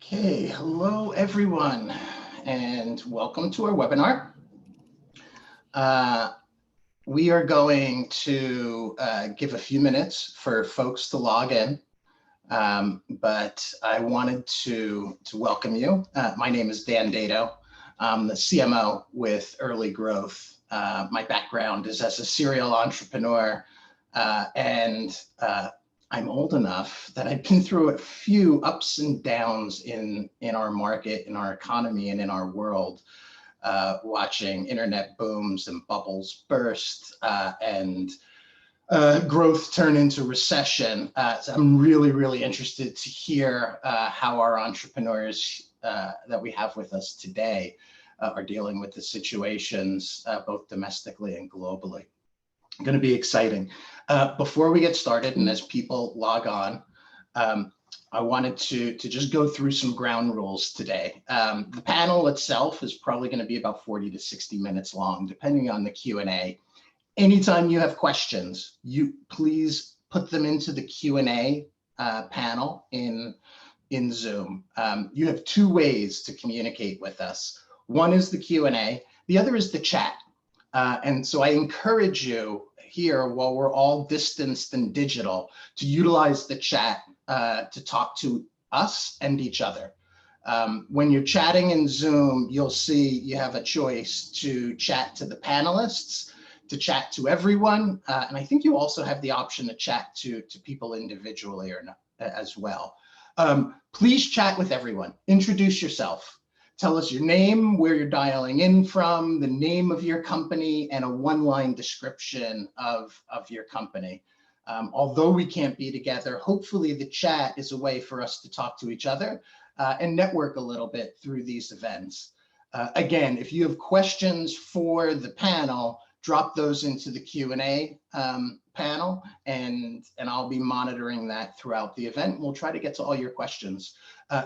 Okay, hello everyone, and welcome to our webinar. We are going to give a few minutes for folks to log in, but I wanted to welcome you. My name is Dan Dato. I'm the CMO with Early Growth. My background is as a serial entrepreneur, and I'm old enough that I've been through a few ups and downs in our market, in our economy, and in our world, watching internet booms and bubbles burst and growth turn into recession. So I'm really interested to hear how our entrepreneurs that we have with us today are dealing with the situations, both domestically and globally. Going to be exciting. Before we get started, and as people log on, I wanted to just go through some ground rules today. The panel itself is probably going to be about 40 to 60 minutes long, depending on the Q&A. Anytime you have questions, you please put them into the Q&A panel in Zoom. You have two ways to communicate with us. One is the Q&A, the other is the chat. And so I encourage you here, while we're all distanced and digital, to utilize the chat to talk to us and each other. When you're chatting in Zoom, you'll see you have a choice to chat to the panelists, to chat to everyone, and I think you also have the option to chat to people individually or not, as well. Please chat with everyone. Introduce yourself. Tell us your name, where you're dialing in from, the name of your company, and a one-line description of your company. Although we can't be together, hopefully the chat is a way for us to talk to each other and network a little bit through these events. Again, if you have questions for the panel, drop those into the Q&A panel, and I'll be monitoring that throughout the event. We'll try to get to all your questions.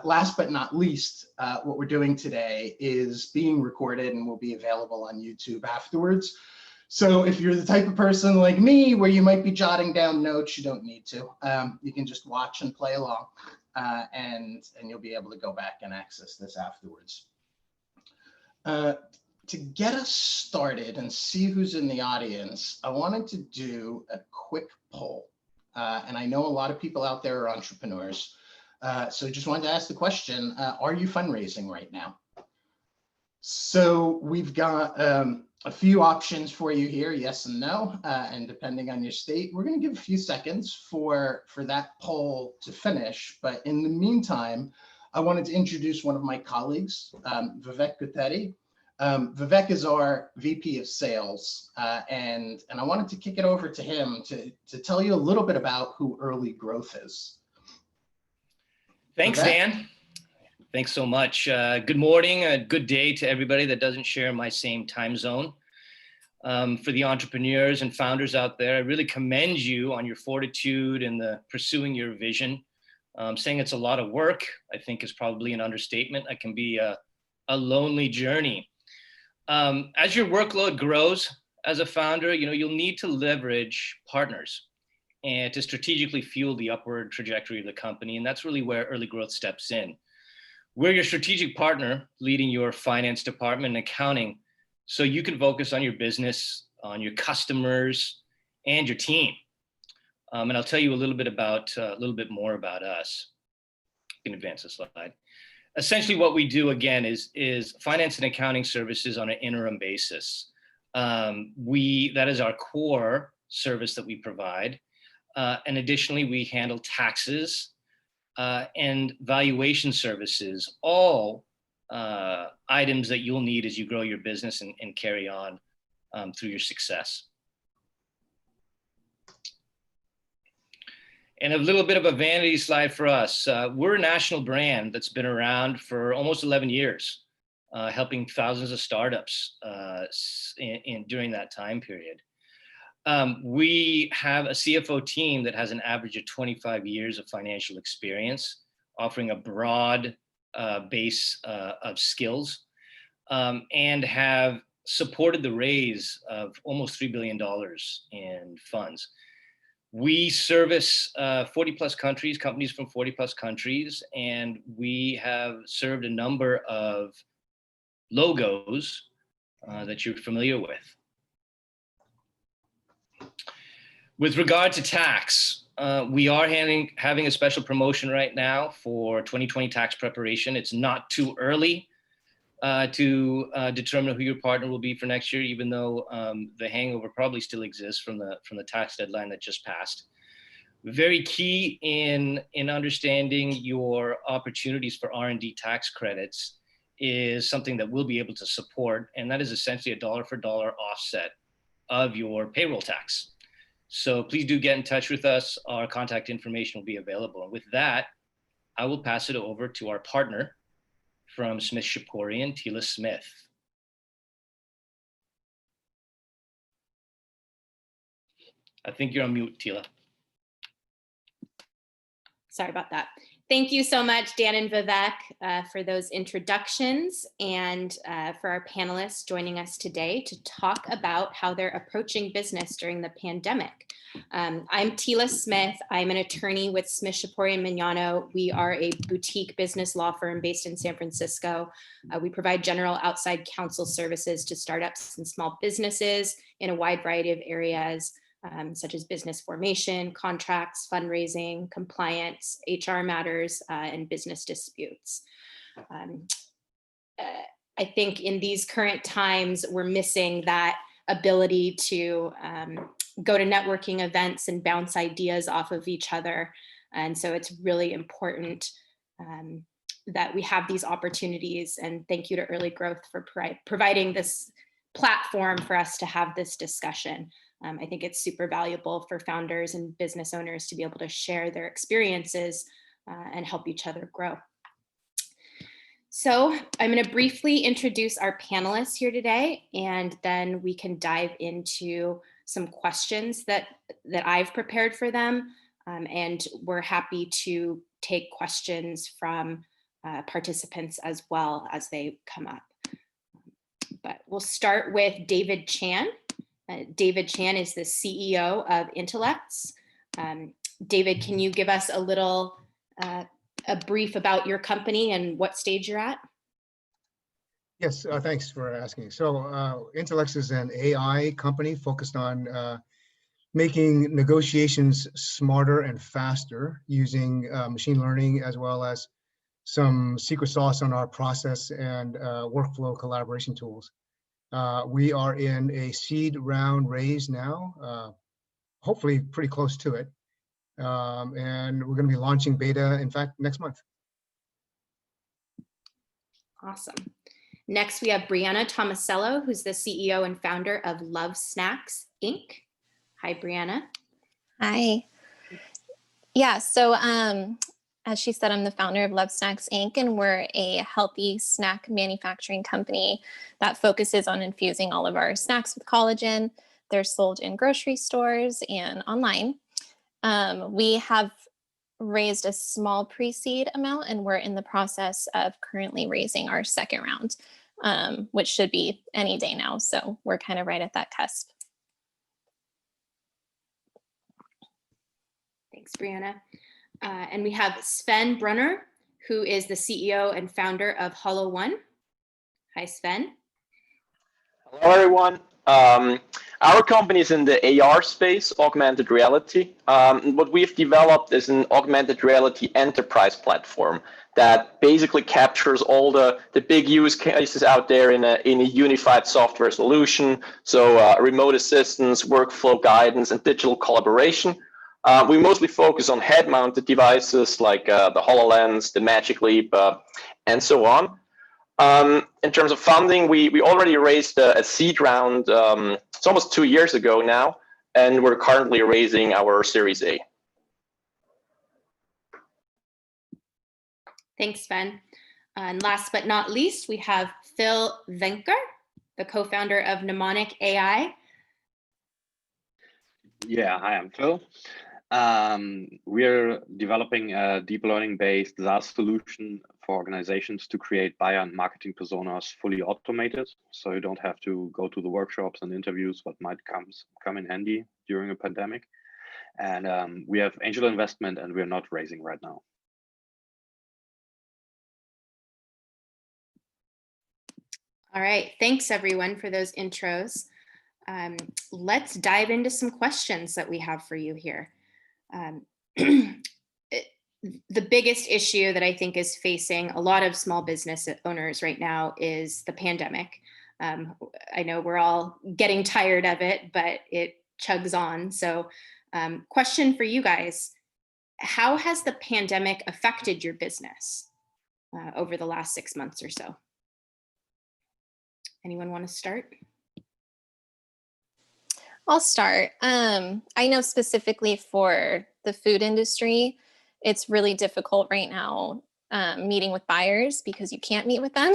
Last but not least, what we're doing today is being recorded and will be available on YouTube afterwards. So if you're the type of person like me, where you might be jotting down notes, you don't need to. You can just watch and play along, and you'll be able to go back and access this afterwards. To get us started and see who's in the audience, I wanted to do a quick poll. And I know a lot of people out there are entrepreneurs. So just wanted to ask the question, are you fundraising right now? So we've got a few options for you here, yes and no. And depending on your state, we're going to give a few seconds for that poll to finish. But in the meantime, I wanted to introduce one of my colleagues, Vivek Guthetti. Vivek is our VP of Sales, and I wanted to kick it over to him to tell you a little bit about who Early Growth is. Thanks, Vivek? Dan. Thanks so much. Good morning, good day to everybody that doesn't share my same time zone. For the entrepreneurs and founders out there, I really commend you on your fortitude and the pursuing your vision. Saying it's a lot of work, I think, is probably an understatement. It can be a lonely journey. As your workload grows as a founder, you'll need to leverage partners and to strategically fuel the upward trajectory of the company. And that's really where Early Growth steps in. We're your strategic partner, leading your finance department and accounting, so you can focus on your business, on your customers, and your team. And I'll tell you a little bit more about us. You can advance the slide. Essentially, what we do again is finance and accounting services on an interim basis. That is our core service that we provide. And additionally, we handle taxes and valuation services, all items that you'll need as you grow your business and carry on through your success. And a little bit of a vanity slide for us. We're a national brand that's been around for almost 11 years, helping thousands of startups during that time period. We have a CFO team that has an average of 25 years of financial experience, offering a broad base of skills, and have supported the raise of almost $3 billion in funds. We service 40 plus countries, companies from 40 plus countries, and we have served a number of logos that you're familiar with. With regard to tax, we are having a special promotion right now for 2020 tax preparation. It's not too early to determine who your partner will be for next year, even though the hangover probably still exists from the tax deadline that just passed. Very key in understanding your opportunities for R&D tax credits is something that we'll be able to support, and that is essentially a dollar for dollar offset of your payroll tax. So please do get in touch with us. Our contact information will be available. And with that, I will pass it over to our partner from Smith Shapourian, Tila Smith. I think you're on mute, Tila. Sorry about that. Thank you so much, Dan and Vivek, for those introductions, and for our panelists joining us today to talk about how they're approaching business during the pandemic. I'm Tila Smith. I'm an attorney with Smith Shapourian Mignano. We are a boutique business law firm based in San Francisco. We provide general outside counsel services to startups and small businesses in a wide variety of areas, such as business formation, contracts, fundraising, compliance, HR matters, and business disputes. I think in these current times, we're missing that ability to go to networking events and bounce ideas off of each other. And so it's really important that we have these opportunities. And thank you to Early Growth for providing this platform for us to have this discussion. I think it's super valuable for founders and business owners to be able to share their experiences and help each other grow. So I'm going to briefly introduce our panelists here today, and then we can dive into some questions that I've prepared for them. And we're happy to take questions from participants as well as they come up. But we'll start with David Chan. David Chan is the CEO of Intellects. David, can you give us a little, a brief about your company and what stage you're at? Yes, thanks for asking. So Intellects is an AI company focused on making negotiations smarter and faster using machine learning, as well as some secret sauce on our process and workflow collaboration tools. We are in a seed round raise now, hopefully pretty close to it. And we're going to be launching beta, in fact, next month. Awesome. Next, we have Brianna Tomasello, who's the CEO and founder of Love Snacks, Inc. Hi, Brianna. Hi. Yeah, so as she said, I'm the founder of Love Snacks, Inc., and we're a healthy snack manufacturing company that focuses on infusing all of our snacks with collagen. They're sold in grocery stores and online. We have raised a small pre-seed amount, and we're in the process of currently raising our second round, which should be any day now. So we're kind of right at that cusp. Thanks, Brianna. And we have Sven Brunner, who is the CEO and founder of Hollow One. Hi, Sven. Hello, everyone. Our company is in the AR space, augmented reality. What we've developed is an augmented reality enterprise platform that basically captures all the big use cases out there in a unified software solution. So remote assistance, workflow guidance, and digital collaboration. We mostly focus on head-mounted devices like the HoloLens, the Magic Leap, and so on. In terms of funding, we already raised a seed round, it's almost 2 years ago now, and we're currently raising our Series A. Thanks, Sven. And last but not least, we have Phil Wenker, the co-founder of Mnemonic AI. Yeah, hi, I'm Phil. We're developing a deep learning-based SaaS solution for organizations to create buyer and marketing personas fully automated, so you don't have to go to the workshops and interviews what might come in handy during a pandemic. And we have angel investment, and we're not raising right now. All right, thanks everyone for those intros. Let's dive into some questions that we have for you here. The biggest issue that I think is facing a lot of small business owners right now is the pandemic. I know we're all getting tired of it, but it chugs on. So question for you guys, how has the pandemic affected your business over the last 6 months or so? Anyone want to start? I'll start. I know specifically for the food industry, it's really difficult right now meeting with buyers because you can't meet with them.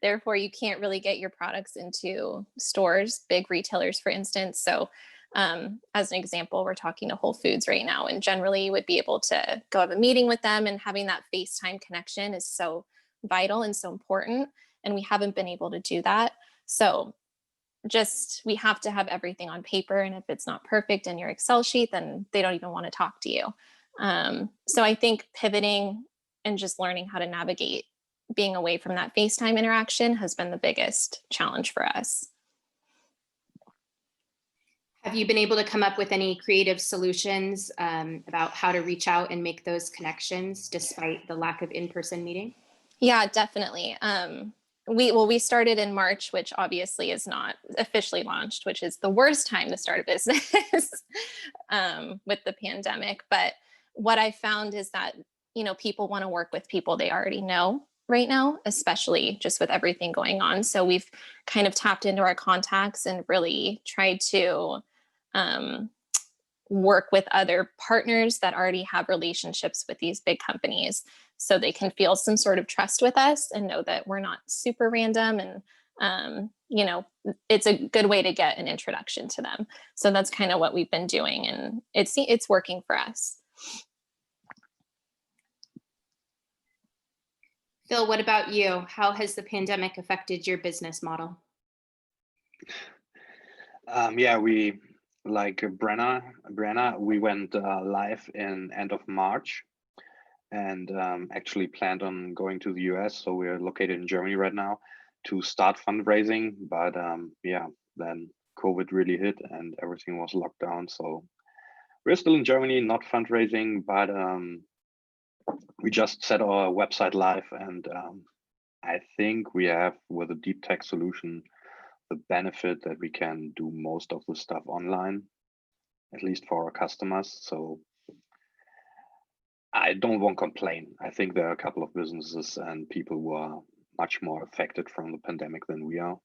Therefore, you can't really get your products into stores, big retailers, for instance. So as an example, we're talking to Whole Foods right now, and generally you would be able to go have a meeting with them, and having that FaceTime connection is so vital and so important. And we haven't been able to do that. So we have to have everything on paper. And if it's not perfect in your Excel sheet, then they don't even want to talk to you. So I think pivoting and just learning how to navigate being away from that FaceTime interaction has been the biggest challenge for us. Have you been able to come up with any creative solutions about how to reach out and make those connections despite the lack of in-person meeting? Yeah, definitely. We started in March, which obviously is not officially launched, which is the worst time to start a business with the pandemic. But what I found is that, people want to work with people they already know right now, especially just with everything going on. So we've kind of tapped into our contacts and really tried to work with other partners that already have relationships with these big companies, so they can feel some sort of trust with us and know that we're not super random. And, it's a good way to get an introduction to them. So that's kind of what we've been doing, and it's working for us. Phil, what about you? How has the pandemic affected your business model? Yeah, we, like Brianna, we went live in end of March, and actually planned on going to the US. So we're located in Germany right now to start fundraising. But yeah, then COVID really hit and everything was locked down. So we're still in Germany, not fundraising, but we just set our website live. And I think we have, with a deep tech solution, the benefit that we can do most of the stuff online, at least for our customers. So I don't want to complain. I think there are a couple of businesses and people who are much more affected from the pandemic than we are.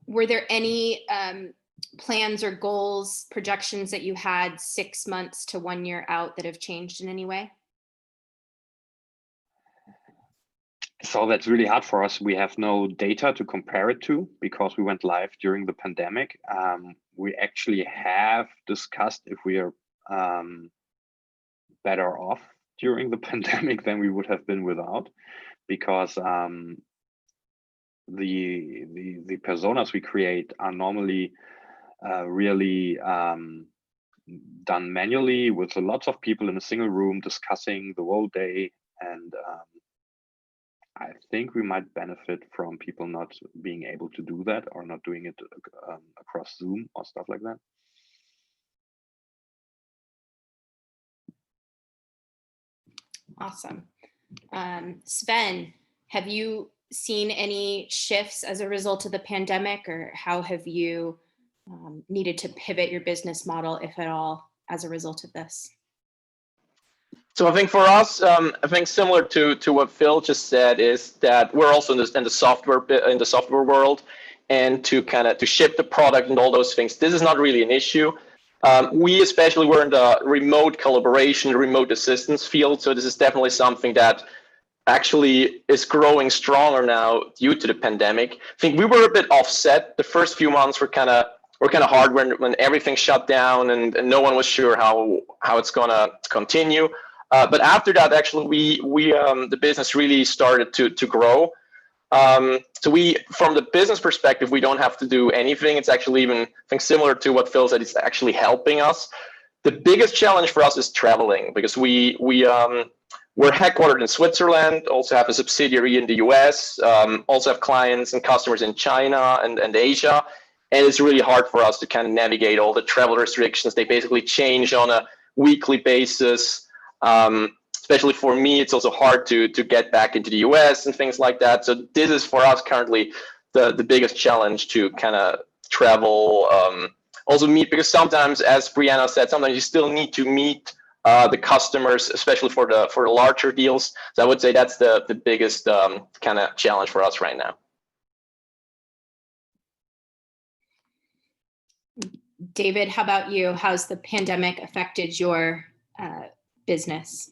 Were there any plans or goals, projections that you had 6 months to 1 year out that have changed in any way? So that's really hard for us. We have no data to compare it to because we went live during the pandemic. We actually have discussed if we are better off during the pandemic than we would have been without, because the personas we create are normally really done manually with lots of people in a single room discussing the whole day. And I think we might benefit from people not being able to do that or not doing it across Zoom or stuff like that. Awesome. Sven, have you seen any shifts as a result of the pandemic, or how have you needed to pivot your business model, if at all, as a result of this? So I think for us, I think similar to what Phil just said, is that we're also in the software world, and to ship the product and all those things. This is not really an issue. We especially were in the remote collaboration, remote assistance field. So this is definitely something that actually is growing stronger now due to the pandemic. I think we were a bit offset. The first few months were kind of hard when everything shut down and no one was sure how it's gonna continue. But after that, actually, we the business really started to grow. So we, from the business perspective, we don't have to do anything. It's actually even, I think, similar to what Phil said. It's actually helping us. The biggest challenge for us is traveling, because we're headquartered in Switzerland, also have a subsidiary in the US, also have clients and customers in China and Asia. And it's really hard for us to kind of navigate all the travel restrictions. They basically change on a weekly basis. Especially for me, it's also hard to get back into the US and things like that. So this is for us currently the biggest challenge, to kind of travel, also meet, because sometimes, as Brianna said, sometimes you still need to meet the customers, especially for the larger deals. So I would say that's the biggest kind of challenge for us right now. David, how about you? How's the pandemic affected your business?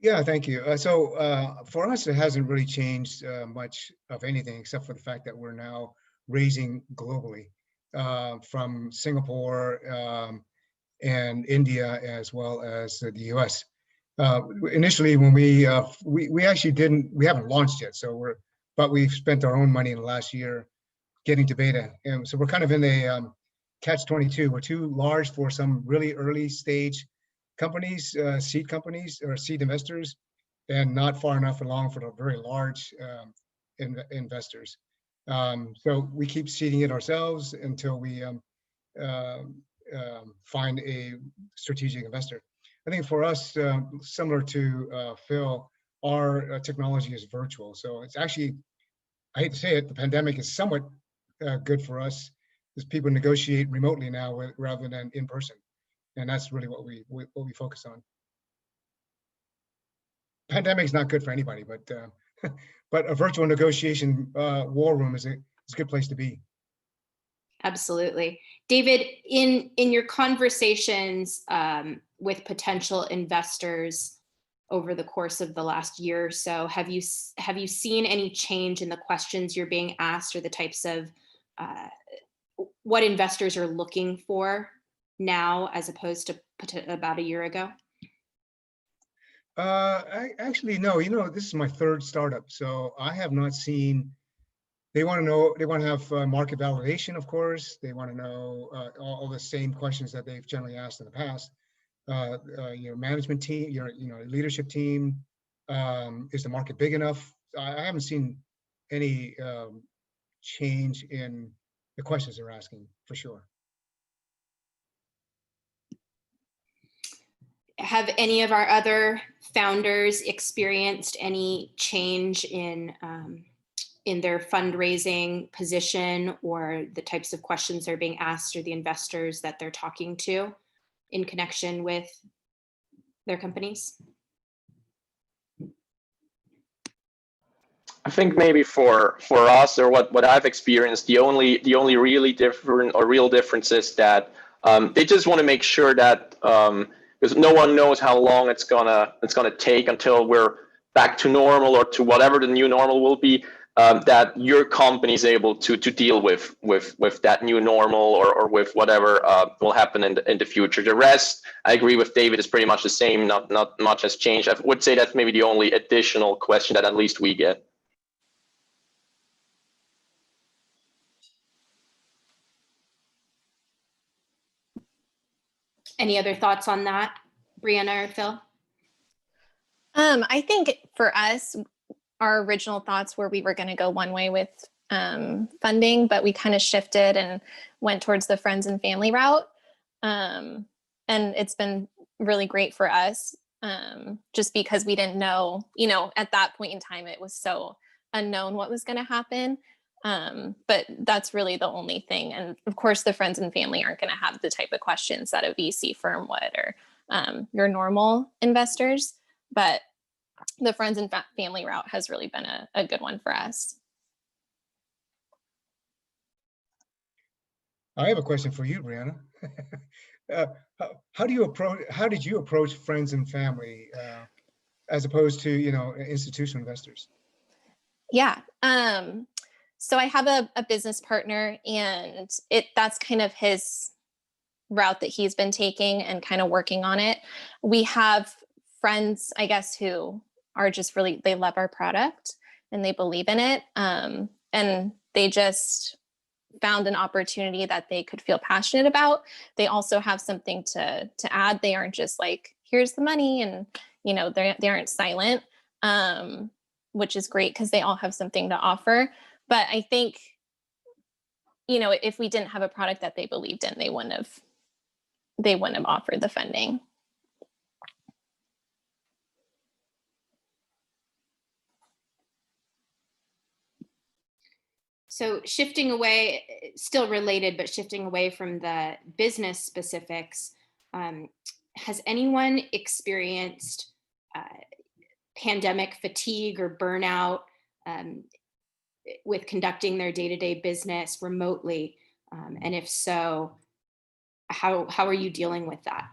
Yeah, thank you. So for us, it hasn't really changed much of anything, except for the fact that we're now raising globally from Singapore and India, as well as the US. Initially, when we actually we haven't launched yet, but we've spent our own money in the last year getting to beta, and so we're kind of in a catch-22. We're too large for some really early stage companies, seed companies or seed investors, and not far enough along for the very large investors. So we keep seeding it ourselves until we find a strategic investor. I think for us, similar to Phil, our technology is virtual. So it's actually, I hate to say it, the pandemic is somewhat good for us, because people negotiate remotely now rather than in person. And that's really what we focus on. Pandemic is not good for anybody, but but a virtual negotiation war room is a good place to be. Absolutely. David, in your conversations with potential investors over the course of the last year or so, have you seen any change in the questions you're being asked, or the types of what investors are looking for now as opposed to about a year ago? Actually, no. This is my third startup, so I have not seen. They want to have market validation, of course. They want to know all the same questions that they've generally asked in the past. Your management team, your leadership team, is the market big enough? I haven't seen any change in the questions they're asking, for sure. Have any of our other founders experienced any change in their fundraising position, or the types of questions they're being asked, or the investors that they're talking to in connection with their companies? I think maybe for us, or what I've experienced, the only really different or real difference is that they just want to make sure that, because no one knows how long it's gonna take until we're back to normal, or to whatever the new normal will be, that your company is able to deal with that new normal, or with whatever will happen in the future. The rest, I agree with David, is pretty much the same. Not much has changed. I would say that's maybe the only additional question that at least we get. Any other thoughts on that, Brianna or Phil? I think for us, our original thoughts were we were going to go one way with funding, but we kind of shifted and went towards the friends and family route. And it's been really great for us, just because we didn't know, at that point in time, it was so unknown what was going to happen. But that's really the only thing. And of course, the friends and family aren't going to have the type of questions that a VC firm would, or your normal investors. But the friends and family route has really been a good one for us. I have a question for you, Brianna. How did you approach friends and family as opposed to institutional investors? Yeah. So I have a business partner, and that's kind of his route that he's been taking and kind of working on it. We have friends, I guess, who are just really, they love our product, they believe in it. And they just found an opportunity that they could feel passionate about. They also have something to add. They aren't just like, here's the money, and they aren't silent, which is great because they all have something to offer. But I think, if we didn't have a product that they believed in, they wouldn't have offered the funding. So shifting away, still related, but shifting away from the business specifics, has anyone experienced pandemic fatigue or burnout with conducting their day-to-day business remotely? And if so, how are you dealing with that?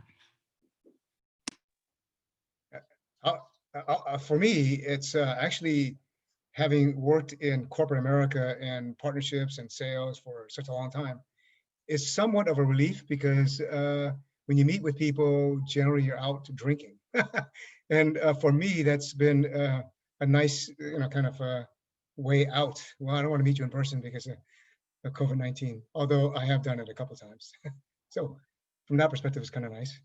For me, it's actually, having worked in corporate America and partnerships and sales for such a long time, is somewhat of a relief, because when you meet with people, generally you're out drinking. And for me, that's been a nice, kind of a way out. Well, I don't want to meet you in person because of COVID-19, although I have done it a couple of times. So from that perspective, it's kind of nice.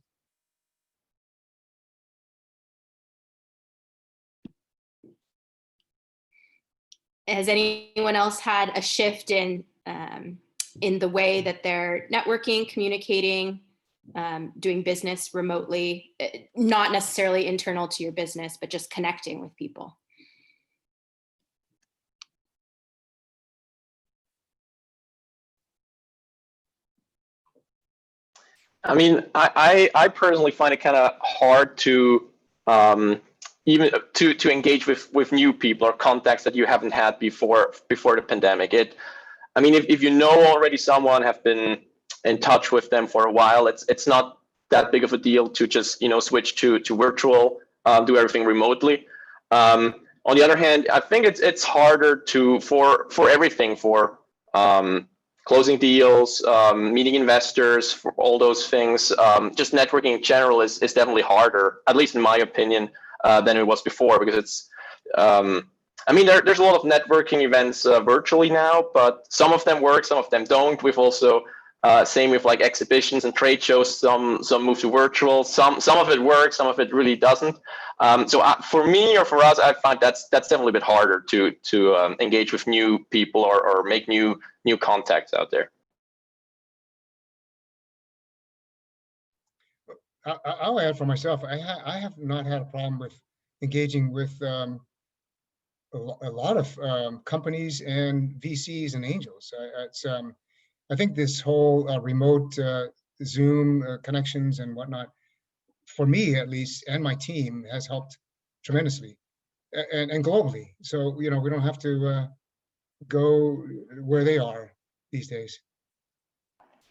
Has anyone else had a shift in the way that they're networking, communicating, doing business remotely, not necessarily internal to your business, but just connecting with people? I mean, I personally find it kind of hard to even to engage with new people or contacts that you haven't had before the pandemic. I mean, if you know already someone, have been in touch with them for a while, it's not that big of a deal to just switch to virtual, do everything remotely. On the other hand, I think it's harder for everything, for closing deals, meeting investors, for all those things. Just networking in general is definitely harder, at least in my opinion, than it was before, because it's, I mean, there's a lot of networking events virtually now, but some of them work, some of them don't. We've also, same with like exhibitions and trade shows, some move to virtual, some of it works, some of it really doesn't. So for me, or for us, I find that's definitely a bit harder to engage with new people or make new contacts out there. I'll add for myself. I have not had a problem with engaging with a lot of companies and VCs and angels. I think this whole remote Zoom connections and whatnot, for me at least, and my team, has helped tremendously, and globally. So we don't have to go where they are these days.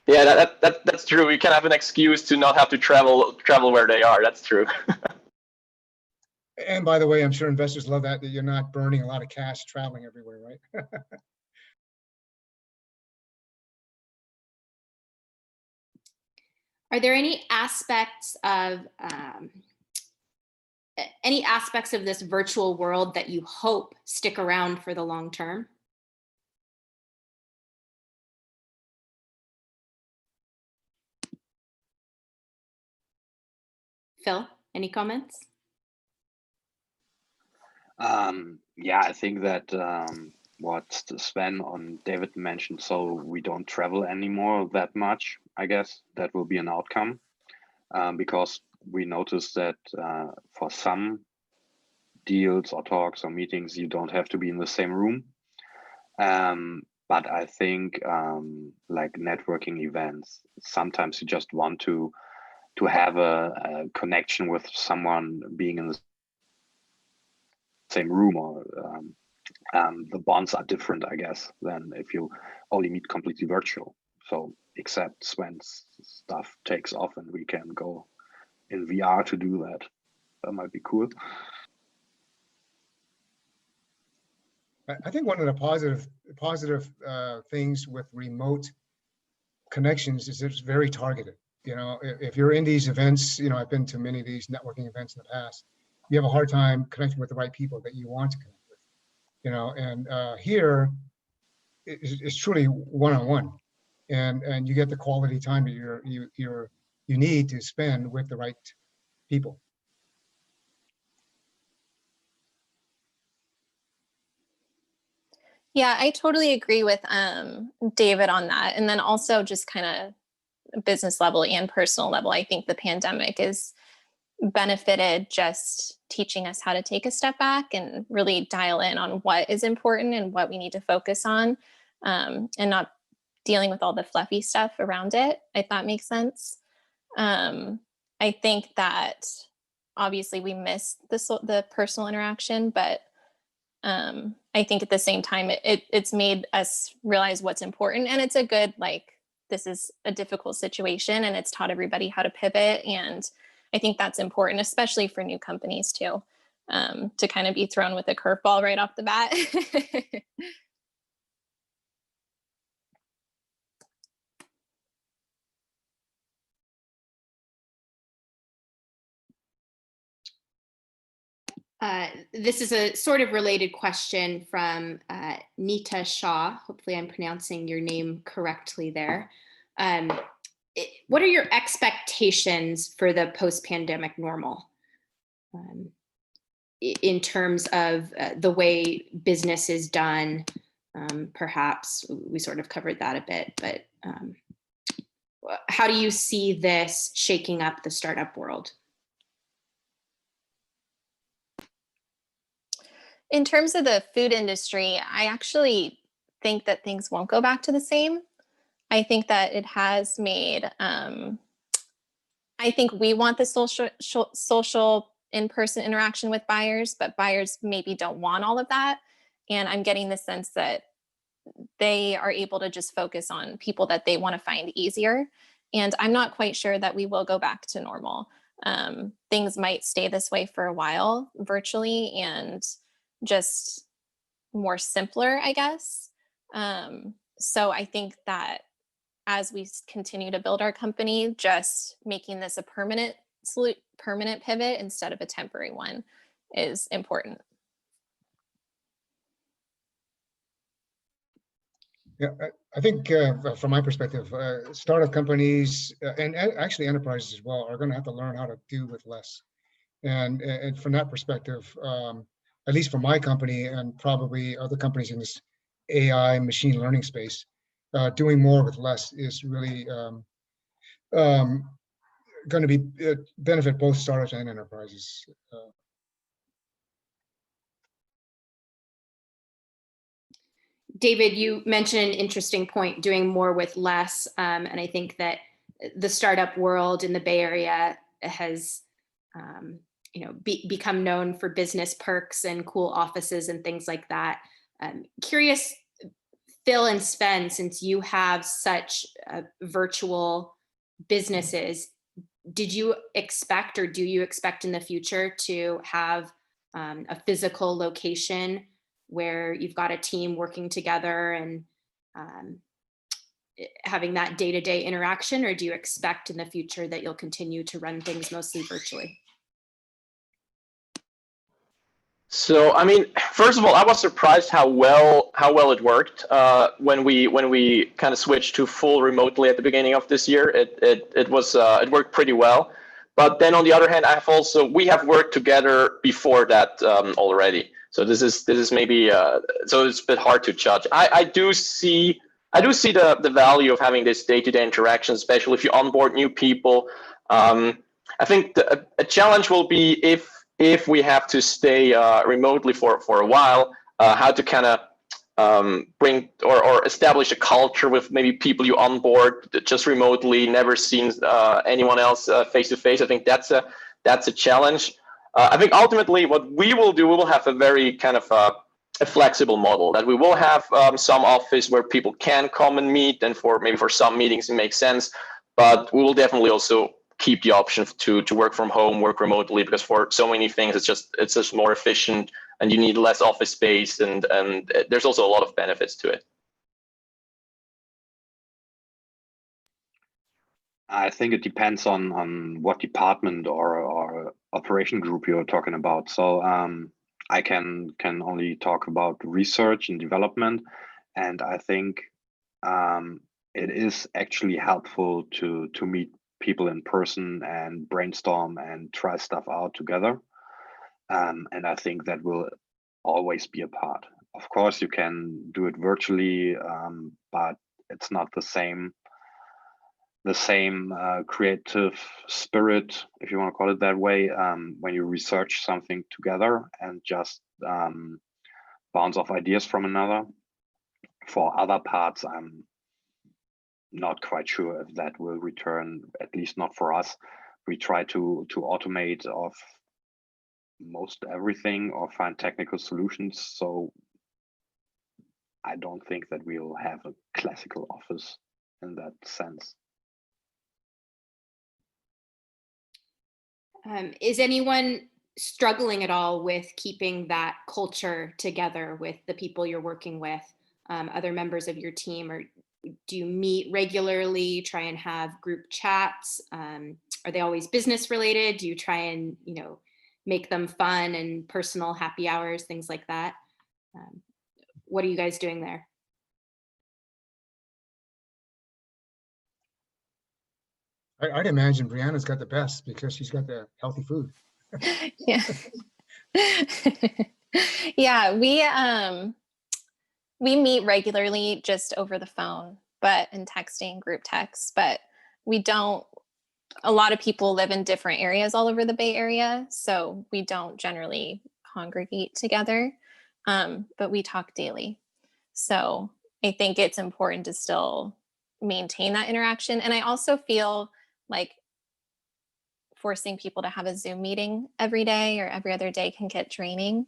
Yeah, that's true. You can have an excuse to not have to travel where they are. That's true. And by the way, I'm sure investors love that you're not burning a lot of cash traveling everywhere, right? Are there any aspects of this virtual world that you hope stick around for the long term? Phil, any comments? Yeah, I think that what Sven and David mentioned, so we don't travel anymore that much, I guess that will be an outcome, because we noticed that for some deals or talks or meetings, you don't have to be in the same room. But I think like networking events, sometimes you just want to have a connection with someone being in the same room, or the bonds are different, I guess, than if you only meet completely virtual. So except when stuff takes off and we can go in VR to do that, that might be cool. I think one of the positive things with remote connections is it's very targeted. If you're in these events, I've been to many of these networking events in the past, you have a hard time connecting with the right people that you want to connect with. and here it's truly one-on-one, and you get the quality time that you need to spend with the right people. Yeah, I totally agree with David on that. And then also just kind of business level and personal level, I think the pandemic is benefited just teaching us how to take a step back and really dial in on what is important and what we need to focus on, and not dealing with all the fluffy stuff around it, if that makes sense. I think that obviously we miss the personal interaction, but I think at the same time, it's made us realize what's important, and it's a good, like, this is a difficult situation and it's taught everybody how to pivot. And I think that's important, especially for new companies too, to kind of be thrown with a curveball right off the bat. This is a sort of related question from Nita Shah. Hopefully I'm pronouncing your name correctly there. What are your expectations for the post-pandemic normal in terms of the way business is done? Perhaps we sort of covered that a bit, but how do you see this shaking up the startup world? In terms of the food industry, I actually think that things won't go back to the same. I think that it has made, I think we want the social in-person interaction with buyers, but buyers maybe don't want all of that. And I'm getting the sense that they are able to just focus on people that they want to find easier. And I'm not quite sure that we will go back to normal. Things might stay this way for a while virtually and just more simpler, I guess. So I think that as we continue to build our company, just making this a permanent pivot instead of a temporary one is important. Yeah, I think from my perspective, startup companies and actually enterprises as well are going to have to learn how to do with less. And from that perspective, at least for my company and probably other companies in this AI machine learning space, doing more with less is really going to be benefit both startups and enterprises. David, you mentioned an interesting point, doing more with less. And I think that the startup world in the Bay Area has become known for business perks and cool offices and things like that. Curious, Phil and Sven, since you have such virtual businesses, did you expect or do you expect in the future to have a physical location where you've got a team working together and having that day-to-day interaction, or do you expect in the future that you'll continue to run things mostly virtually? So, I mean, first of all, I was surprised how well it worked when we kind of switched to full remotely at the beginning of this year. It worked pretty well. But then on the other hand, we have worked together before that already. So this is maybe so it's a bit hard to judge. I do see the value of having this day-to-day interaction, especially if you onboard new people. I think a challenge will be if we have to stay remotely for a while, how to kind of bring or establish a culture with maybe people you onboard just remotely, never seen anyone else face to face. I think that's a challenge. I think ultimately what we will have a very kind of a flexible model, that we will have some office where people can come and meet, and maybe for some meetings it makes sense, but we will definitely also keep the option to work from home, work remotely, because for so many things it's just more efficient and you need less office space, and there's also a lot of benefits to it. I think it depends on what department or operation group you're talking about. So I can only talk about research and development, and I think it is actually helpful to meet people in person and brainstorm and try stuff out together. And I think that will always be a part. Of course, you can do it virtually, but it's not the same creative spirit, if you want to call it that way, when you research something together and just bounce off ideas from another. For other parts, I'm not quite sure if that will return, at least not for us. We try to automate of most everything or find technical solutions. So I don't think that we'll have a classical office in that sense. Is anyone struggling at all with keeping that culture together with the people you're working with, other members of your team, or do you meet regularly, try and have group chats? Are they always business related? Do you try and, make them fun and personal happy hours, things like that? What are you guys doing there? I'd imagine Brianna's got the best because she's got the healthy food. Yeah. Yeah, we meet regularly just over the phone, and texting, group texts, but we don't, a lot of people live in different areas all over the Bay Area, so we don't generally congregate together, but we talk daily. So I think it's important to still maintain that interaction. And I also feel like forcing people to have a Zoom meeting every day or every other day can get draining.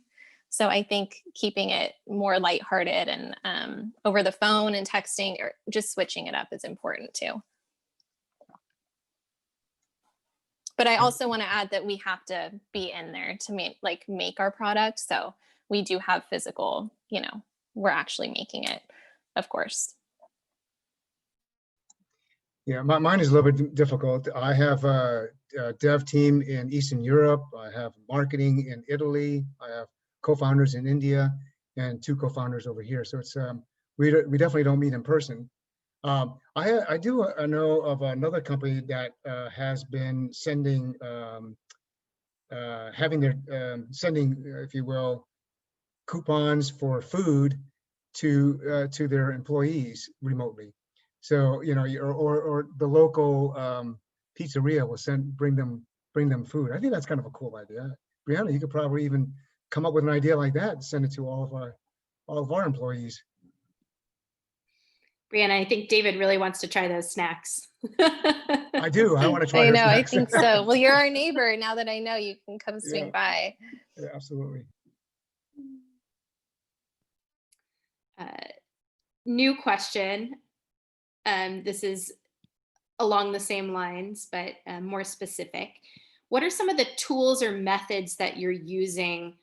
So I think keeping it more lighthearted and over the phone and texting or just switching it up is important too. But I also want to add that we have to be in there to make our product. So we do have physical, we're actually making it, of course. Yeah, mine is a little bit difficult. I have a dev team in Eastern Europe. I have marketing in Italy. I have co-founders in India and 2 co-founders over here. So it's we definitely don't meet in person. I do know of another company that has been sending sending, if you will, coupons for food to their employees remotely. So or the local pizzeria will bring them food. I think that's kind of a cool idea. Brianna, you could probably even come up with an idea like that and send it to all of our employees. Brianna, I think David really wants to try those snacks. I do. I want to try. I know. I think so. Well, you're our neighbor. Now that I know, you can come swing by. Yeah, absolutely. New question. This is along the same lines, but more specific. What are some of the tools or methods that you're using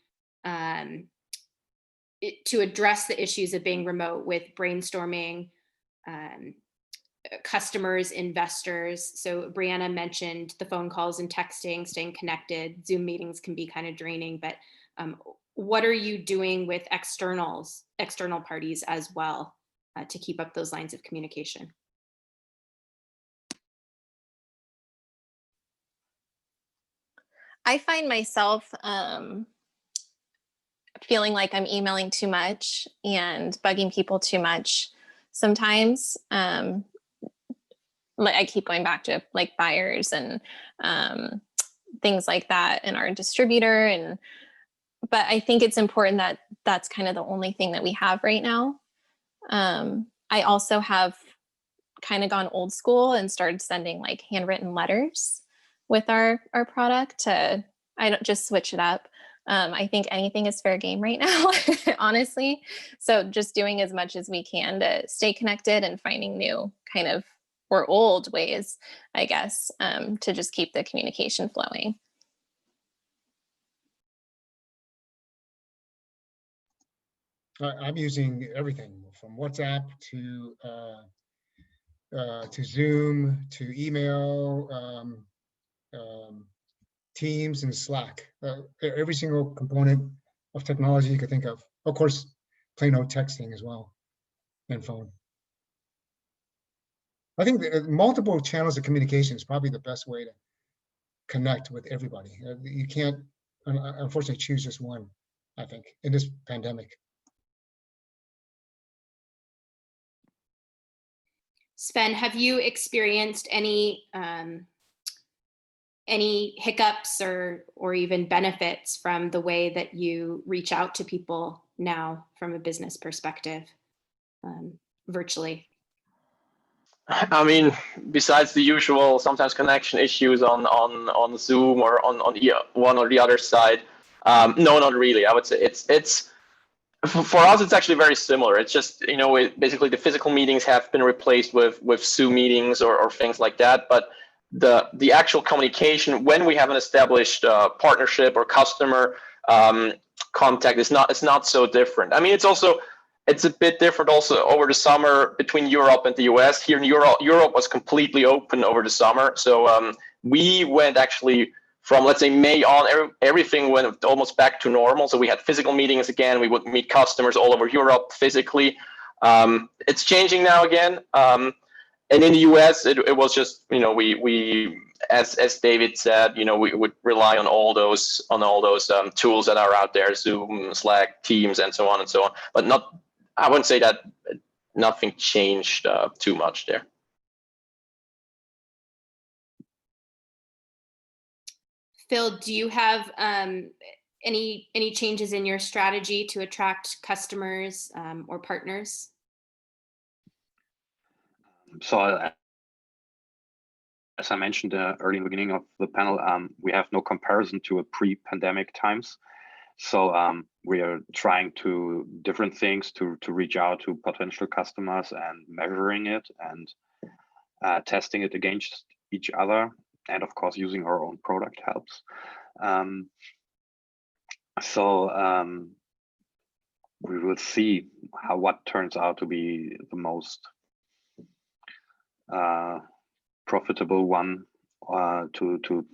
to address the issues of being remote with brainstorming, customers, investors? So Brianna mentioned the phone calls and texting, staying connected. Zoom meetings can be kind of draining, but what are you doing with external parties as well to keep up those lines of communication? I find myself feeling like I'm emailing too much and bugging people too much sometimes. Like I keep going back to like buyers and things like that and our distributor. But I think it's important that that's kind of the only thing that we have right now. I also have kind of gone old school and started sending like handwritten letters with our product I don't just switch it up. I think anything is fair game right now, honestly. So just doing as much as we can to stay connected and finding new kind of or old ways, I guess, to just keep the communication flowing. I'm using everything from WhatsApp to Zoom to email, Teams and Slack. Every single component technology you could think of. Of course, plain old texting as well, and phone. I think multiple channels of communication is probably the best way to connect with everybody. You can't, unfortunately, choose just one, I think, in this pandemic. Sven, have you experienced any hiccups or even benefits from the way that you reach out to people now from a business perspective, virtually? I mean, besides the usual sometimes connection issues on Zoom or on one or the other side, no, not really. I would say it's for us, it's actually very similar. It's just, you know, basically the physical meetings have been replaced with Zoom meetings or things like that. But the actual communication, when we have an established partnership or customer contact, it's not so different. I mean, it's a bit different also over the summer between Europe and the US. Here in Europe was completely open over the summer. So we went actually from, let's say, May on, everything went almost back to normal. So we had physical meetings again. We would meet customers all over Europe physically. It's changing now again. And in the US, it was just, you know, we as David said, you know, we would rely on all those tools that are out there, Zoom, Slack, Teams, and so on. But I wouldn't say that nothing changed too much there. Phil, do you have any changes in your strategy to attract customers or partners? So as I mentioned early in the beginning of the panel, we have no comparison to a pre-pandemic times. So we are trying to different things to reach out to potential customers and measuring it and testing it against each other. And of course, using our own product helps. We will see what turns out to be the most profitable one to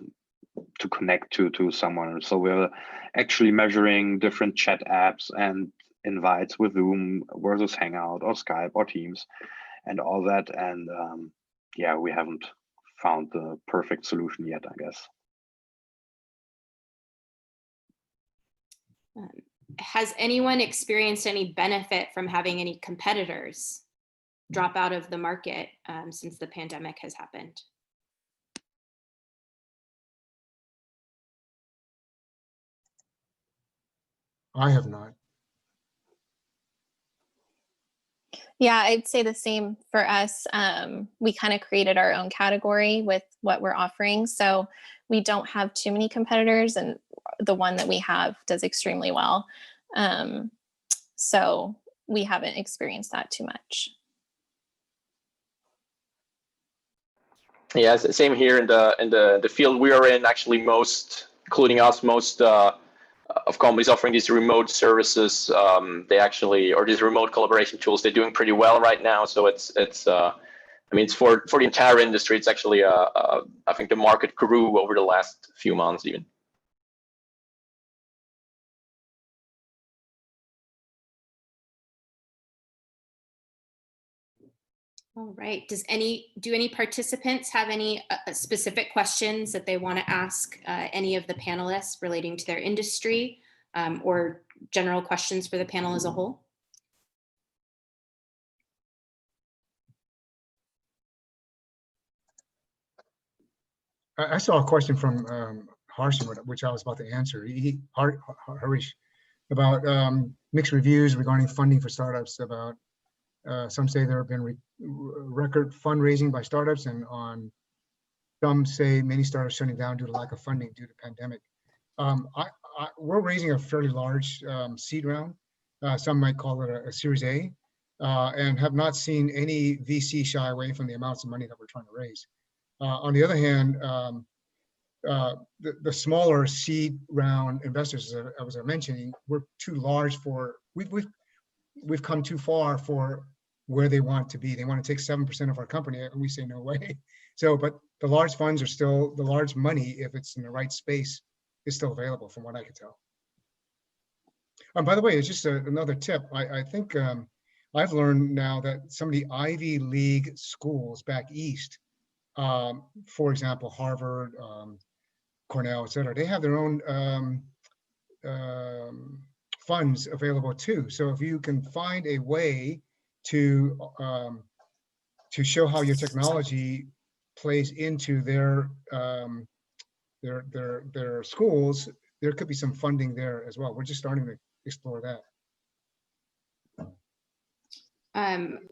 connect to someone. So we're actually measuring different chat apps and invites with Zoom versus Hangout or Skype or Teams and all that. And yeah, we haven't found the perfect solution yet, I guess. Has anyone experienced any benefit from having any competitors drop out of the market since the pandemic has happened? I have not. Yeah, I'd say the same for us. We kind of created our own category with what we're offering. So we don't have too many competitors, and the one that we have does extremely well. So we haven't experienced that too much. Yeah, same here in the field we are in. Actually, most, including us, most of companies offering these remote services, they actually, or these remote collaboration tools, they're doing pretty well right now. So it's I mean, it's for the entire industry. It's actually I think the market grew over the last few months even. All right. Do any participants have any specific questions that they want to ask any of the panelists relating to their industry or general questions for the panel as a whole? I saw a question from Harsh, which I was about to answer. Harish, about mixed reviews regarding funding for startups. About some say there have been record fundraising by startups, and some say many startups shutting down due to lack of funding due to pandemic. We're raising a fairly large seed round. Some might call it a Series A, and have not seen any VC shy away from the amounts of money that we're trying to raise. On the other hand, the smaller seed round investors, as I mentioned, we're too large for, we've come too far for where they want to be. They want to take 7% of our company, and we say no way. So, but the large funds are still, the large money, if it's in the right space, is still available from what I can tell. By the way, it's just another tip. I think I've learned now that some of the Ivy League schools back east, for example, Harvard, Cornell, et cetera, they have their own funds available too. So if you can find a way to show how your technology plays into their schools, there could be some funding there as well. We're just starting to explore that.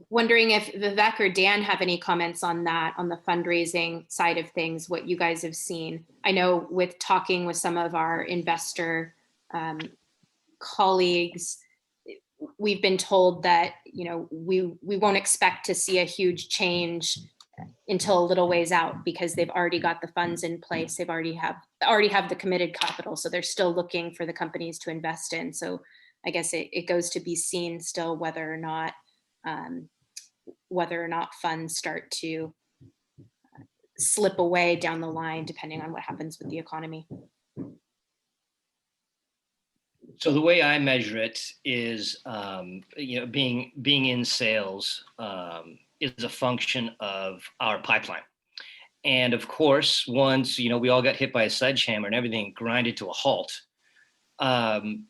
Wondering if Vivek or Dan have any comments on that, on the fundraising side of things, what you guys have seen. I know with talking with some of our investor colleagues, we've been told that, you know, we won't expect to see a huge change until a little ways out because they've already got the funds in place. They've already have the committed capital. So they're still looking for the companies to invest in. So I guess it goes to be seen still whether or not funds start to slip away down the line, depending on what happens with the economy. So the way I measure it is, you know, being in sales is a function of our pipeline. And of course, once, you know, we all got hit by a sledgehammer and everything grinded to a halt,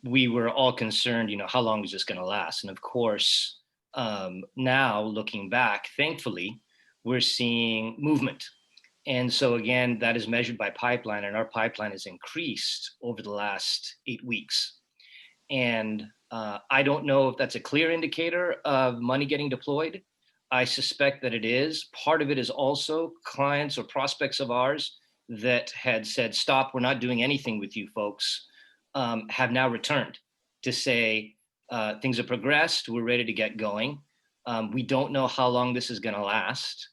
we were all concerned, you know, how long is this going to last? And of course, now looking back, thankfully, we're seeing movement. And so again, that is measured by pipeline, and our pipeline has increased over the last 8 weeks. And I don't know if that's a clear indicator of money getting deployed. I suspect that it is. Part of it is also clients or prospects of ours that had said, stop, we're not doing anything with you folks, have now returned to say, things have progressed, we're ready to get going. We don't know how long this is gonna last,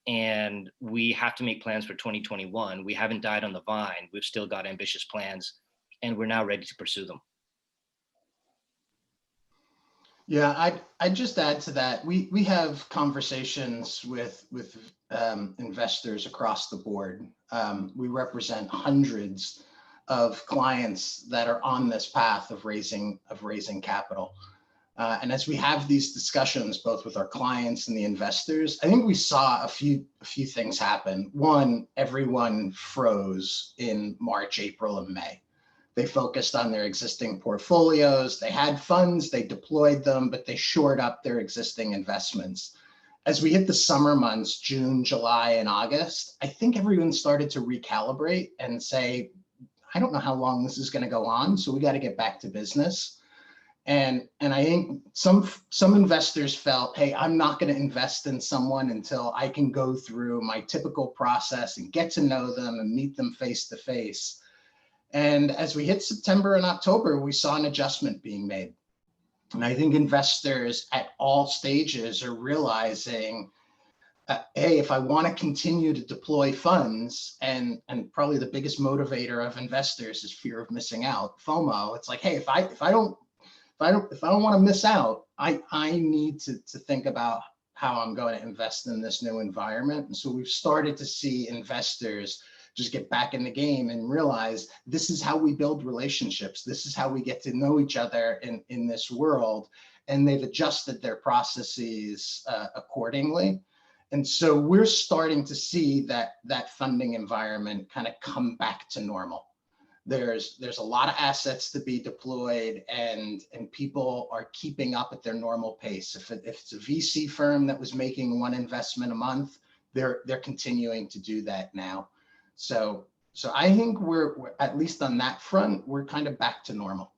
and we have to make plans for 2021. We haven't died on the vine, we've still got ambitious plans, and we're now ready to pursue them. Yeah, I'd just add to that. We have conversations with investors across the board. We represent hundreds of clients that are on this path of raising capital. And as we have these discussions, both with our clients and the investors, I think we saw a few things happen. One, everyone froze in March, April, and May. They focused on their existing portfolios. They had funds, they deployed them, but they shored up their existing investments. As we hit the summer months, June, July, and August, I think everyone started to recalibrate and say, I don't know how long this is going to go on, so we got to get back to business. And I think some investors felt, hey, I'm not going to invest in someone until I can go through my typical process and get to know them and meet them face to face. And as we hit September and October, we saw an adjustment being made. And I think investors at all stages are realizing, hey, if I want to continue to deploy funds, and probably the biggest motivator of investors is fear of missing out, FOMO. It's like, hey, if I don't want to miss out, I need to think about how I'm going to invest in this new environment. And so we've started to see investors just get back in the game and realize this is how we build relationships. This is how we get to know each other in this world. And they've adjusted their processes accordingly. And so we're starting to see that funding environment kind of come back to normal. There's a lot of assets to be deployed, and people are keeping up at their normal pace. If it's a VC firm that was making one investment a month, they're continuing to do that now. So I think we're at least on that front, we're kind of back to normal.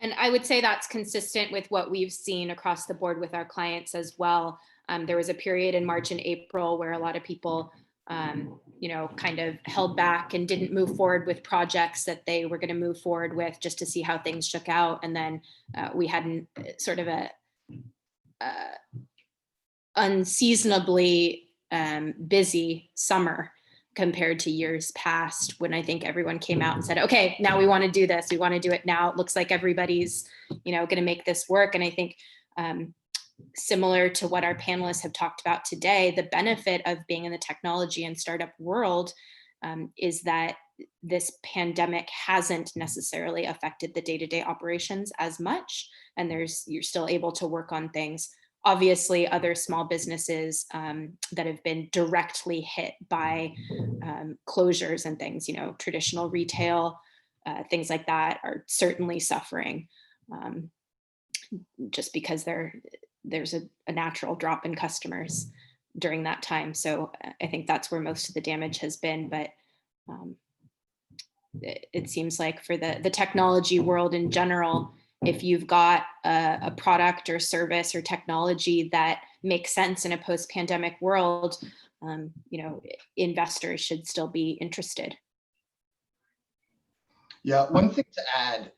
And I would say that's consistent with what we've seen across the board with our clients as well. There was a period in March and April where a lot of people, you know, kind of held back and didn't move forward with projects that they were going to move forward with just to see how things shook out. And then we had sort of a unseasonably busy summer compared to years past, when I think everyone came out and said, okay, now we want to do this. We want to do it now. It looks like everybody's, you know, going to make this work. And I think similar to what our panelists have talked about today, the benefit of being in the technology and startup world is that this pandemic hasn't necessarily affected the day-to-day operations as much, and you're still able to work on things. Obviously, other small businesses that have been directly hit by closures and things, traditional retail, things like that, are certainly suffering, just because there's a natural drop in customers during that time. So I think that's where most of the damage has been. But it seems like for the technology world in general, if you've got a product or service or technology that makes sense in a post-pandemic world, investors should still be interested. Yeah, one thing to add,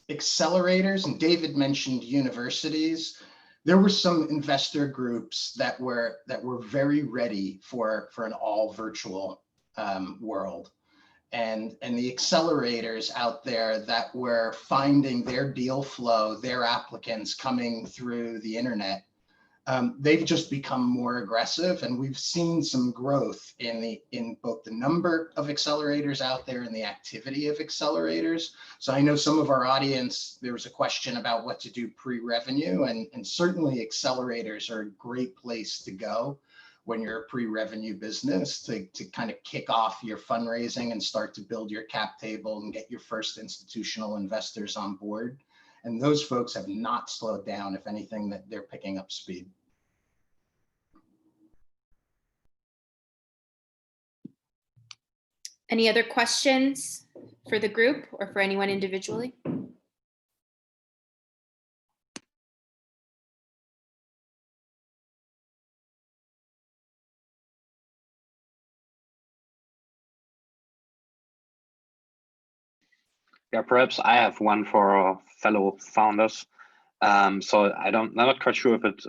accelerators, and David mentioned universities. There were some investor groups that were very ready for an all virtual world. And the accelerators out there that were finding their deal flow, their applicants coming through the internet, they've just become more aggressive, and we've seen some growth in both the number of accelerators out there and the activity of accelerators. So I know some of our audience, there was a question about what to do pre-revenue, and certainly accelerators are a great place to go when you're a pre-revenue business to kind of kick off your fundraising and start to build your cap table and get your first institutional investors on board. And those folks have not slowed down. If anything, that they're picking up speed. Any other questions for the group or for anyone individually? Yeah, perhaps I have one for our fellow founders. So I'm not quite sure if it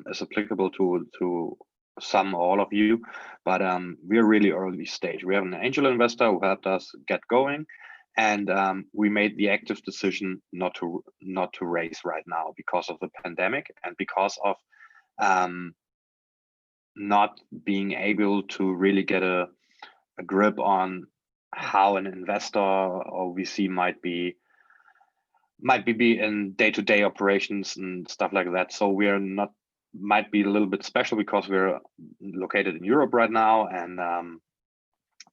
is applicable to some or all of you, but we're really early stage. We have an angel investor who helped us get going, and we made the active decision not to raise right now because of the pandemic and because of not being able to really get a grip on how an investor or VC might be in day-to-day operations and stuff like that. So might be a little bit special because we're located in Europe right now, and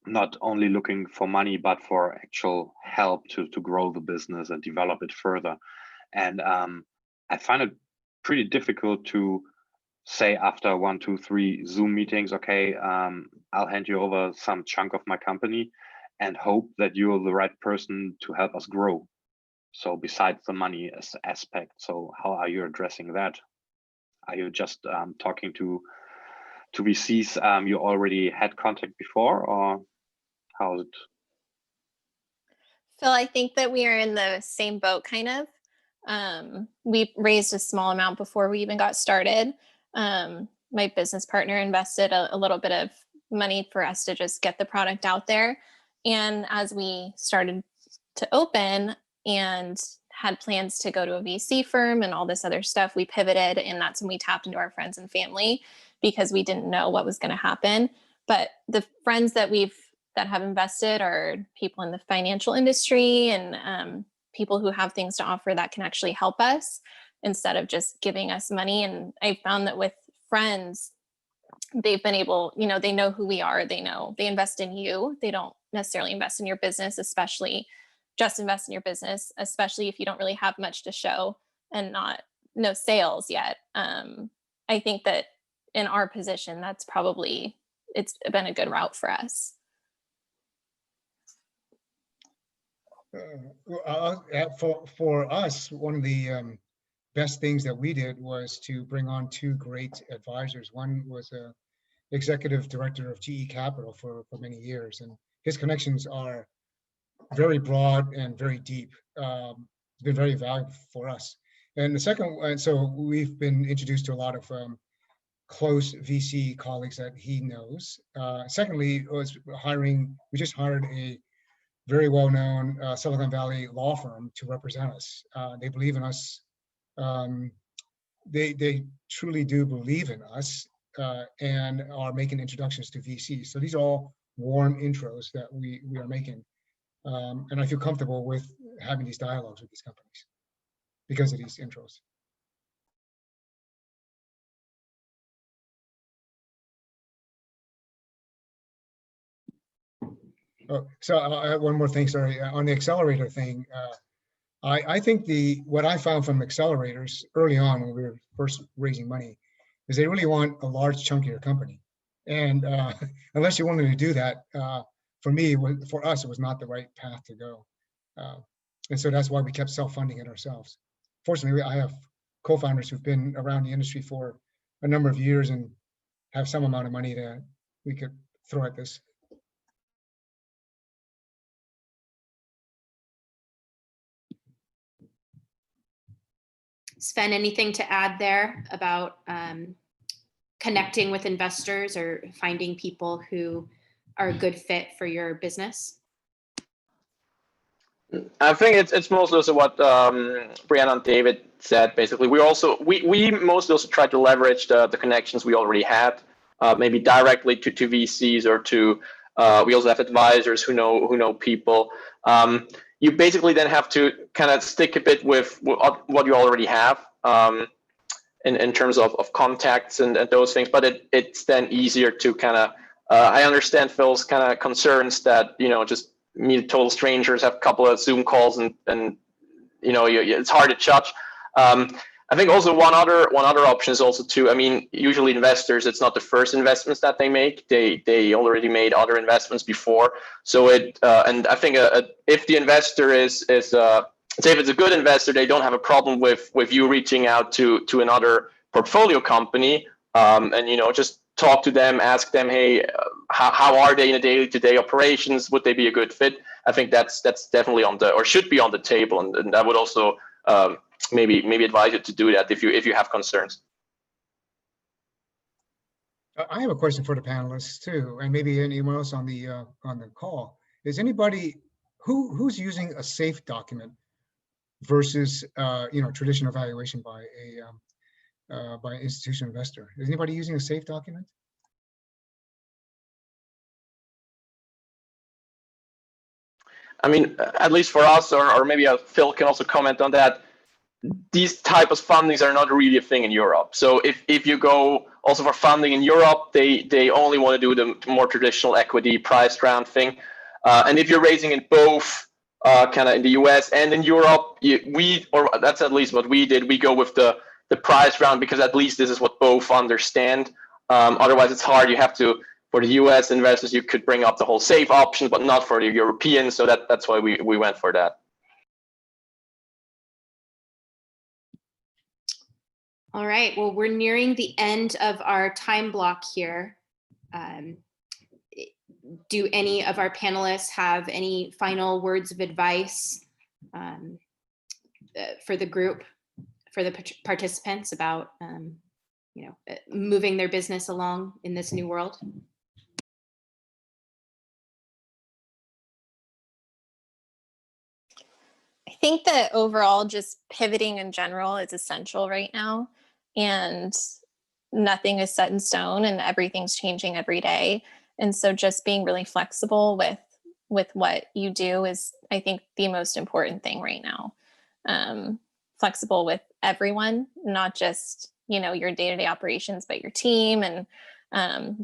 not only looking for money, but for actual help to grow the business and develop it further. And I find it pretty difficult to say after 1, 2, 3 Zoom meetings, okay, I'll hand you over some chunk of my company and hope that you're the right person to help us grow. So besides the money aspect, so how are you addressing that? Are you just talking to VCs you already had contact before, or how is it? Phil, I think that we are in the same boat, kind of. We raised a small amount before we even got started. My business partner invested a little bit of money for us to just get the product out there. And as we started to open and had plans to go to a VC firm and all this other stuff, we pivoted, and that's when we tapped into our friends and family because we didn't know what was going to happen. But the friends that have invested are people in the financial industry and people who have things to offer that can actually help us instead of just giving us money. And I found that with friends, they've been able, they know who we are. They invest in you. They don't necessarily invest in your business, especially if you don't really have much to show and no sales yet. I think that in our position, it's been a good route for us. For us, one of the best things that we did was to bring on 2 great advisors. One was a executive director of GE Capital for many years, and his connections are very broad and very deep. It's been very valuable for us. And the second, so we've been introduced to a lot of close VC colleagues that he knows. Secondly, we just hired a very well-known Silicon Valley law firm to represent us. They believe in us. They truly do believe in us and are making introductions to VCs. So these are all warm intros that we are making. And I feel comfortable with having these dialogues with these companies because of these intros. Oh, so one more thing, sorry, on the accelerator thing. I think what I found from accelerators early on when we were first raising money is they really want a large chunk of your company. And unless you wanted to do that, for me, for us, it was not the right path to go. And so that's why we kept self-funding it ourselves. Fortunately, I have co-founders who've been around the industry for a number of years and have some amount of money that we could throw at this. Sven, anything to add there about connecting with investors or finding people who are a good fit for your business? I think it's mostly also what Brianna and David said. Basically, we mostly also try to leverage the connections we already had, maybe directly to VCs or to. We also have advisors who know people. You basically then have to kind of stick a bit with what you already have in terms of contacts and those things. But it's then easier to kind of. I understand Phil's kind of concerns that just meet total strangers, have a couple of Zoom calls, and it's hard to judge. I think also one other option is also usually investors, it's not the first investments that they make. They already made other investments before. So and I think if the investor is say if it's a good investor, they don't have a problem with you reaching out to another portfolio company, and just talk to them, ask them, hey, how are they in a day-to-day operations? Would they be a good fit? I think that's definitely should be on the table, and I would also maybe advise you to do that if you have concerns. I have a question for the panelists too, and maybe anyone else on the call. Is anybody who's using a safe document versus traditional valuation by an institutional investor? Is anybody using a safe document? I mean, at least for us, or maybe Phil can also comment on that. These type of fundings are not really a thing in Europe. So if you go also for funding in Europe, they only want to do the more traditional equity priced round thing. And if you're raising in both kind of in the US and in Europe, that's at least what we did. We go with the price round because at least this is what both understand. Otherwise, it's hard. You have to. For the US investors, you could bring up the whole safe option, but not for the Europeans. So that's why we went for that. All right, well, we're nearing the end of our time block here. Do any of our panelists have any final words of advice for the group, for the participants about moving their business along in this new world? I think that overall just pivoting in general is essential right now, and nothing is set in stone and everything's changing every day. And so just being really flexible with what you do is, I think, the most important thing right now. Flexible with everyone, not just, your day-to-day operations, but your team and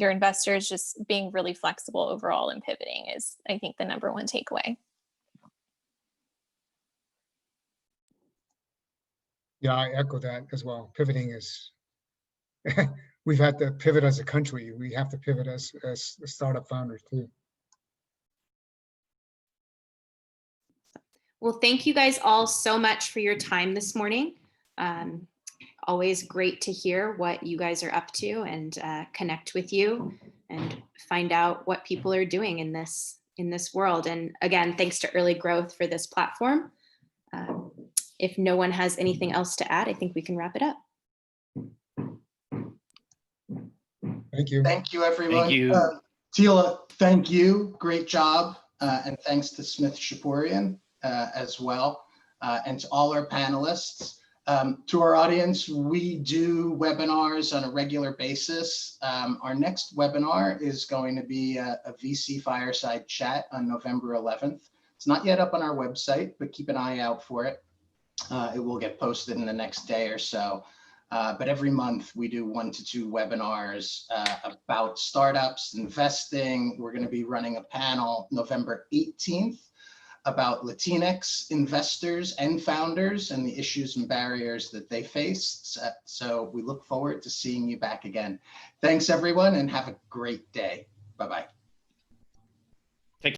your investors. Just being really flexible overall and pivoting is, I think, the number one takeaway. Yeah, I echo that as well. Pivoting is, we've had to pivot as a country. We have to pivot as startup founders too. Well, thank you guys all so much for your time this morning. Always great to hear what you guys are up to and connect with you and find out what people are doing in this world. And again, thanks to Early Growth for this platform. If no one has anything else to add, I think we can wrap it up. Thank you. Thank you, everyone. Thank you. Tila, thank you. Great job. And thanks to Smith Shapourian as well. And to all our panelists. To our audience, we do webinars on a regular basis. Our next webinar is going to be a VC fireside chat on November 11th. It's not yet up on our website, but keep an eye out for it. It will get posted in the next day or so. But every month we do 1 to 2 webinars about startups, investing. We're going to be running a panel November 18th about Latinx investors and founders and the issues and barriers that they face. So we look forward to seeing you back again. Thanks everyone and have a great day. Bye-bye.